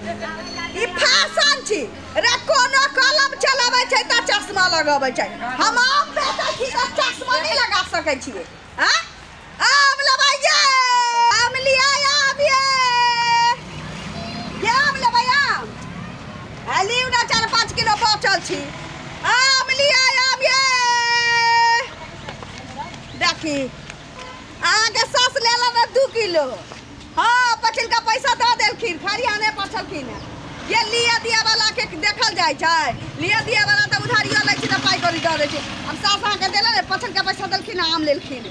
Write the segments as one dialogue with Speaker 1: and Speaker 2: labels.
Speaker 1: ई fashion छी रे कोनो कलम चलाबै छै त चश्मा लगाबै छै हम आम बेचै छी त चश्मा नहीं लगा सकै छी हां आम लेबै ये आम लिया आम ये आम लेबै आम लियौ ना 4-5 किलो बचल छी आम लिया आम ये देखी आगे सास लेला ना 2 किलो हाँ पछिल का पैसा दे देलखिन खरियाने पछलखिन ये लिया दिया वाला के देखल जाय छै लिया दिया वाला त उधारियो लै छै त पाई करी द दै छै हम सासा के देले ने पछिल का पैसा देलखिन आम लेलखिन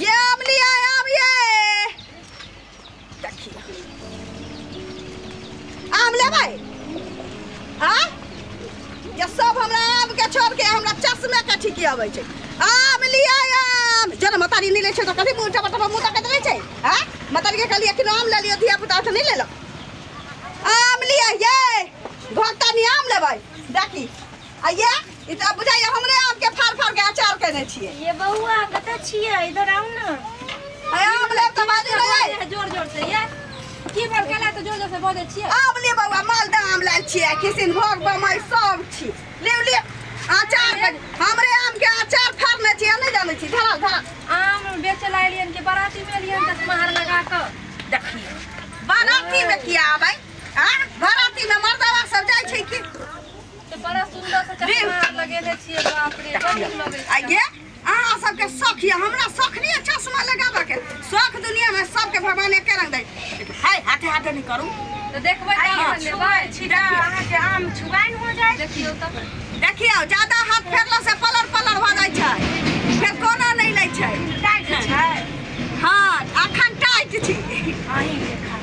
Speaker 1: ये आम लिया आम ये देखी आम लेबै हां ये सब हमरा आम के छोड़ के हमरा चश्मे के ठीक आबै छै आम लिया आम जन मतारी नहीं ले छै त कथि मुंह टपटप मुंह तक देले छै हां मतारी के कहलिए कि आम ले लियो धिया पुता त नहीं ले लो आम लिया ये भक्ता नहीं आम लेबै देखी आ ये ई त बुझाइए हमरे आम के फाड़ फाड़ के अचार केने छियै
Speaker 2: ये बउआ कत छियै इधर आउ ना
Speaker 1: आम ले त बाजी रे
Speaker 2: जोर जोर से ये की बोल केला त जोर जोर से बजे छियै
Speaker 1: आम ले बउआ मालदह आम लाल छियै किशनभोग बम्बई सब छी ले ले अचार हमरे आम के अचार फाड़ने छियै नहीं जाने छी धरा धरा
Speaker 2: आम बेचे ला एलियन के बाराती में एलियन चश्मार लगा के
Speaker 1: देखिए बाराती में किया आबै हां बाराती में मर्दवा सब जाय छै कि
Speaker 2: तो बड़ा सुंदर से चश्मा लगेले छियै बाप रे बड़ लगे
Speaker 1: आइए अहाँ सबके शौक ये हमरा शौक नहीं है चश्मा लगाबे के शौक दुनिया में सबके भगवान एके रंग दै हाय हाथे हाथे नहीं करू
Speaker 2: तो देखबै त लेबै
Speaker 1: छिड़ा अहाँ के आम छुगाइन हो जाय
Speaker 2: देखियो त
Speaker 1: देखियो ज्यादा हाथ फेरला से पलर पलर भ जाय छै फिर कोना नहीं लै छै टाइट छै हां अखन टाइट छी
Speaker 2: आही देखा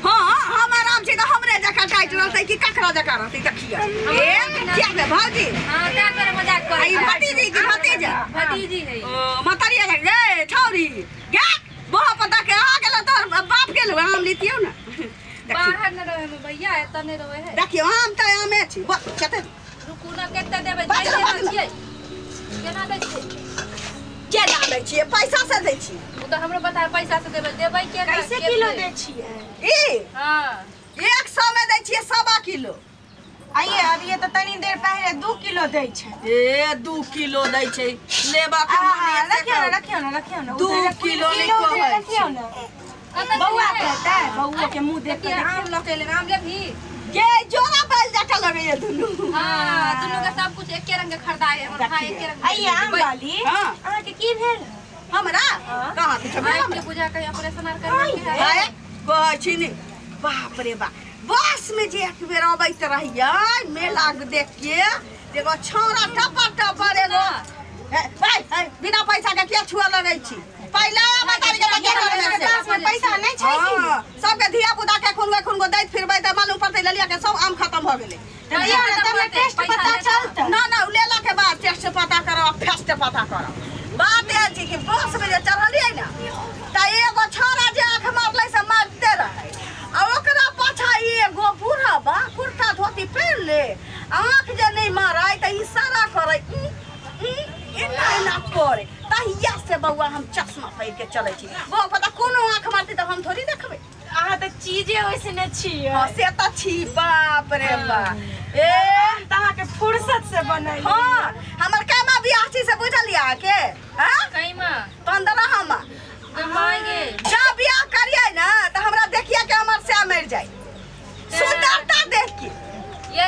Speaker 1: हां हमर आम छी त हमरे जका टाइट रहतै कि ककरा जका रहतै देखियो ए क्या बे भौजी
Speaker 2: हां का करे मजाक करे
Speaker 1: आई भतीजी की भतीजा
Speaker 2: भतीजी है
Speaker 1: ओ मतरिया रे छौरी गे बोह पता के आ गेल तोर बाप गेल आम लीतियो ना
Speaker 2: बाहर न रहे में भैया एत नहीं रहे है
Speaker 1: देखियो आम त आमे छी कते
Speaker 2: रुकू ना केते देबै कैसे छियै केना दै छियै
Speaker 1: केना दै छियै पैसा से दै छी
Speaker 2: ओ त हमरो बता पैसा से देबै केना
Speaker 1: कैसे किलो दै छियै ई
Speaker 2: हां
Speaker 1: 100 में दै छियै 1.25 किलो
Speaker 3: आइए अब ये तो तनी देर पहले 2 किलो दे छै
Speaker 1: ए 2 किलो दै छै लेबा के
Speaker 3: रखियो ना
Speaker 1: 2 किलो नहीं कहै
Speaker 3: रखियो ना बउआ कहता है बउआ के मुंह देख के
Speaker 2: आम लटेले आम लेबही
Speaker 1: के जोरा बैल जका लगे ये दुनु
Speaker 2: हां दुनु के सब कुछ एके रंग के खरीदाए हम खाए एके रंग
Speaker 3: आइए आम वाली
Speaker 1: हां
Speaker 3: अहाँ के की भेल
Speaker 1: हमरा कहां के
Speaker 2: भाई के बुझा के ऑपरेशन आर करके
Speaker 1: हाय कहै छी नि बाप रे बाप बस में जे एक बेर अबैत रहियै मेला देख के एगो छौरा टपा टपा एगो भाई बिना पैसा के के छुआ लगै छी पहले बतारी के
Speaker 3: पास में पैसा नहीं छै
Speaker 1: हां सबके धिया पुता के खुनगो दैत फिरबै त मालूम पड़तै ललिया के सब आम खत्म भ गेलै
Speaker 3: भैया तब टेस्ट पता चलता
Speaker 1: ना लेला के बाद टेस्ट पता करो फेस्ट पता करो बात है जी कि बस में जे चढ़लियै ना त एगो छौरा जे आंख मारलै से मारते रहे आ ओकरा पाछा एगो बूढ़ा बा कुर्ता धोती पहन ले आंख जे नहीं मारै त इशारा करे एना करे तहिया से बउआ हम चश्मा पहिर के चलै छी वो पता कोनो आंख मारते त हम थोड़ी देखबै
Speaker 3: अहाँ तो चीजे वैसने छियै
Speaker 1: हां से त छी बाप रे बा ए
Speaker 3: तहाँ के फुर्सत से बनल
Speaker 1: हां हमर कामा बियाह छी से बुझलिया के हां
Speaker 2: कइमा
Speaker 1: 15 हम
Speaker 2: मांगे
Speaker 1: जब बियाह करियै ना त हमरा देखिए के हमर से मर जाय सुंदरता देख के
Speaker 2: ये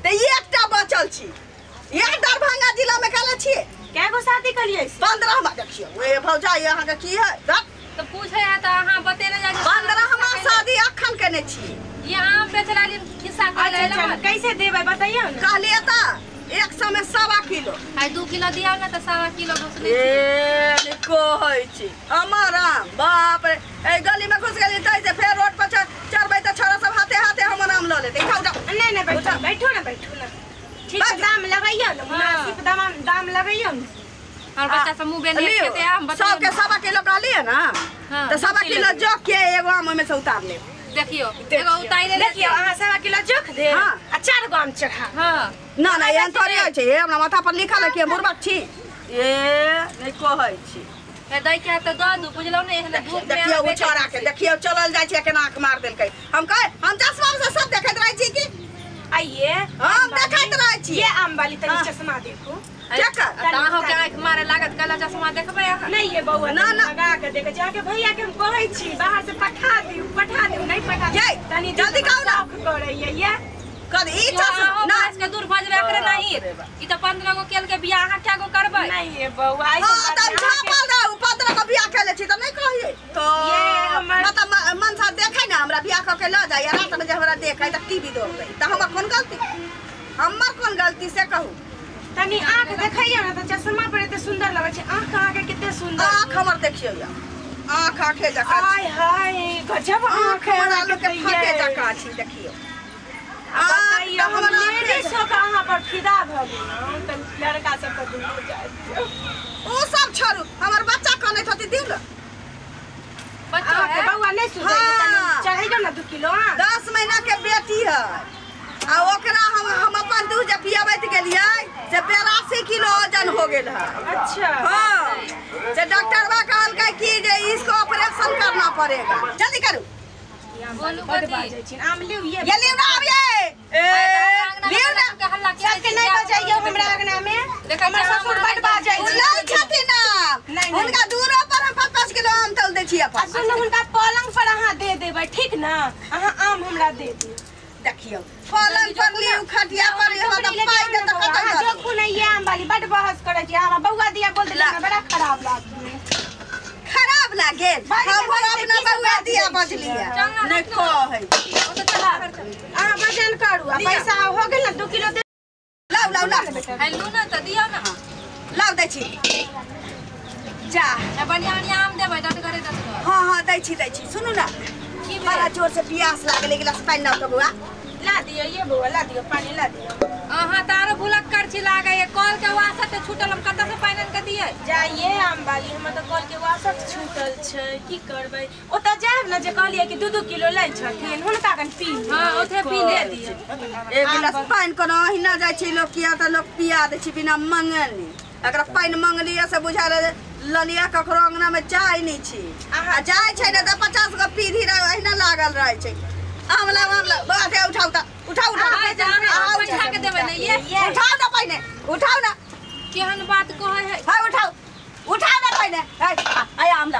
Speaker 1: त एकटा बचल छी ये दरभंगा जिला में काला छी
Speaker 3: कै गो शादी कलियै
Speaker 1: 15 में देखियो ए भौजा यहाँ के की है
Speaker 2: तो पूछे है त अहां बतेने जाके
Speaker 1: 15 हम शादी अखन केने छी
Speaker 2: ये आम बेचला लिए खिस्सा कर लेला
Speaker 3: कैसे देबै बताइयो ना
Speaker 1: कहलिए त 100 में 1.25 किलो
Speaker 2: आई 2 किलो दिया ना त 1.5 किलो घुसले
Speaker 1: ए कहै छी हमारा बाप रे ए गली में घुस गेली तै से फेर रोड पर चढ़बै त छोरा सब हाथे हाथे हम नाम ल लेते खाओ जाओ
Speaker 3: नहीं बैठो ना ठीक है दाम लगाइयो ना मुनासिब दाम लगाइयो ना
Speaker 2: और बच्चा सब मुंह बेल लेते आम बता
Speaker 1: सबके 1.25 किलो कहलिए ना
Speaker 2: हां
Speaker 1: त 1.25 किलो जोख के एगो आम में से उतार ले
Speaker 2: देखियो एगो उतारे
Speaker 3: देखियो अहाँ 1.25 किलो जोख दे
Speaker 1: हां
Speaker 3: आ 4 गो आम चढ़ा
Speaker 2: हां
Speaker 1: ना एहन थोड़ी होइ छै हमरा माथा पर लिखल है कि बुरबक छी ए नहीं कहै छी
Speaker 2: ए दै के त द दू बुझलौ ने एहन धूप में
Speaker 1: देखियो उछारा के देखियो चलल जाय छै केना आंख मार देलकै हम
Speaker 3: वाली तनी चश्मा देखो
Speaker 1: चेक कर
Speaker 2: ताहो के आंख मारे लागत काला चश्मा देखबे अहाँ
Speaker 3: नहीं ये बउआ
Speaker 1: ना, ना।
Speaker 3: लगा के देख जाके भैया के हम कहै छी बाहर से पठा दियो नहीं पठा
Speaker 1: ये,
Speaker 3: तनी
Speaker 1: जल्दी कहू ना।
Speaker 3: करैया ये
Speaker 1: कर ई चश्मा ना
Speaker 2: इसके दूर भजबे करे नहीं ई तो 15 गो केल के बियाह अहाँ क्या गो करबै
Speaker 3: नहीं ये बउआ
Speaker 1: हां तब छापल रह 15 को बियाह केले छी त नहीं कहिए तो
Speaker 3: ये हमर
Speaker 1: मतलब मन सा देखे ना हमरा बियाह क के ल जाय रात में जे हमरा देखे त टीवी दौड़ गई त हमर कौन गलती से कहू
Speaker 3: तनी आंख देखैया ना तो चश्मा पर एते सुंदर लगै छै आंख अहाँ के कितने सुंदर
Speaker 1: आँख हमर देखियो या आँख आँखे जका
Speaker 3: हाय हाय गजब आंख है
Speaker 1: हमरा लोग के
Speaker 3: ये
Speaker 1: फटे जका छी देखियो
Speaker 3: बताइए हम
Speaker 1: हमर
Speaker 3: लेडीज सब कहाँ पर फिदा भ गेल त लड़का सब त दूर जाय
Speaker 1: ओ सब छोड़ू हमर बच्चा कने थती दिउ न
Speaker 2: बच्चा
Speaker 3: के
Speaker 2: है
Speaker 3: बउआ नहीं सुझाई
Speaker 1: हाँ।
Speaker 3: तनी चढ़ैयो ना 2 किलो
Speaker 1: 10 महीना के बेटी है आ ओकरा हम अपन दूध जे पियाबैत गेलियै से 82 किलो वजन हो गेल है
Speaker 3: अच्छा
Speaker 1: हाँ जे डॉक्टरवा कहलकै कि जे इसको ऑपरेशन करना पड़ेगा जल्दी करू
Speaker 2: बोलू
Speaker 3: बड़
Speaker 2: कथी
Speaker 3: बाजै छी आम लिउ ये
Speaker 1: लिउ ना अब ये लिउ ना
Speaker 2: के हल्ला
Speaker 3: सबके नहीं बजाइयो हमरा अंगना में हमर ससुर बड़ बाजै छै
Speaker 1: नहीं छथिन ना
Speaker 3: नहीं।
Speaker 1: हुनका दूरो पर हम 5 किलो आम तोल दै छी
Speaker 3: आ
Speaker 1: अपन
Speaker 3: सुन हुनका पलंग पर अहाँ दे देबै ठीक ना अहाँ आम हमरा दे दियौ
Speaker 1: देखियो पलंग पर लिउ खटिया पर लिउ त पाई दे त
Speaker 3: अहाँ
Speaker 1: कतै
Speaker 3: जो खुनै ये आम वाली बड़ बहस करै छी हमरा बउआ दिया बोल देला बड़ा खराब लागै
Speaker 1: खराब लागे
Speaker 3: बड़ी
Speaker 1: हम
Speaker 3: बड़ी
Speaker 1: अपना
Speaker 3: चीज़
Speaker 1: बउआ दिया बजली है नहीं कहै
Speaker 2: ओ तो चला
Speaker 3: अहाँ वजन करू आ पैसा हो गेल ना 2 किलो दे
Speaker 1: लाउ
Speaker 2: हेलू ना त दियो ना
Speaker 1: लाउ दै छी जा
Speaker 2: ए बढ़िया बढ़िया आम देबै दत करे दत
Speaker 1: हाँ दै छी सुनू ना
Speaker 2: की
Speaker 1: बड़ा जोर से प्यास लागले गिलास पानी लाउ त बुआ
Speaker 3: ला दियो ये बउआ ला दियो पानी ला दियो
Speaker 2: अहाँ तारो भुलक करछी लागे ये कॉल के वासा ते छूटल हम कत से पाइन के दिए
Speaker 3: जाइए आम वाली हम तो कल के वासक छूटल छै की करबै ओतऽ जायब ना जे कहलिए कि 2 किलो लै छथिन हुनका कन पी
Speaker 2: हां ओथे पी ले दिए
Speaker 1: एक गिलास पानी कोनो हिना जाय छी लोग किया त लोग पिया दे छी बिना मंगनी अगर पानी मंगलिए से बुझा ललिया ककरो अंगना में जाय नहीं छी आ जाय छै ना त 50 गो पीढ़ी एहिना लागल रहै छै आमला बाते उठाउ
Speaker 2: पैसा के देबै ने ये
Speaker 1: उठाउ ना पहिने उठाउ ना
Speaker 2: केहन बात कहै है
Speaker 1: हाय उठाउ ना पहिने आय आमला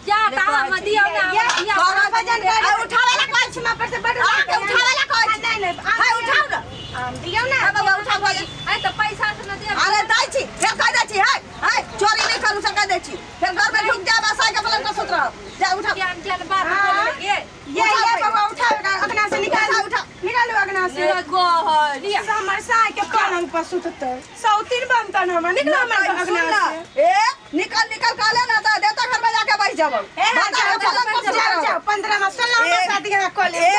Speaker 2: जा ता हम दियो ना दिया
Speaker 1: करो वजन कर उठावे ला कहै छी
Speaker 3: पर से बड़
Speaker 1: उठावे ला कहै छी
Speaker 3: नहीं
Speaker 1: हाय उठाउ ना
Speaker 3: आम दियो ना
Speaker 1: बाबा उठाउ वजन
Speaker 2: ai त पैसा से न दे
Speaker 1: अरे दै छी फेर कह दै छी हाय चोरी नहीं करू सकै दै छी फेर घर में ढुक जा बसा के पलंग पर सुत रह जा उठा
Speaker 2: ज्ञान बात बोले ये
Speaker 3: ये बाबा उठाओ अगना से निकालो अगना से
Speaker 2: गोहलिया
Speaker 3: हमर साय के पलंग पर सुतते सौतीन बनतन हमर निकलो हमर अगना से
Speaker 1: ए निकल काले ना त देता घर में जाके बैठ जाबो
Speaker 3: ए पलंग पर जाओ 15 में 16 में शादी यहाँ कर ले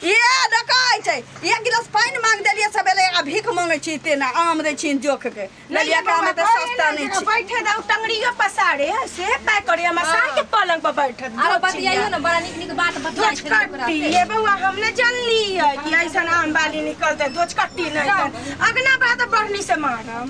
Speaker 1: ये डकाय छै 1 गिलास पानी मांग देलिए सबेले आ भीख मांगे छी तेना आम दै छी जोख के ललिया के आम त सस्ता नहीं छी
Speaker 3: बैठे दऊ टंगड़ियो पसारे से पैक करे हमर साय के पलंग पर बैठत
Speaker 2: आरो बतियाइयो ना बड़ा निक बात बतियाइ छै
Speaker 3: कट्टी ये बउआ हमने जानली है कि ऐसा आम वाली निकलते दोच कट्टी नहीं अगना बात बढ़नी से मारम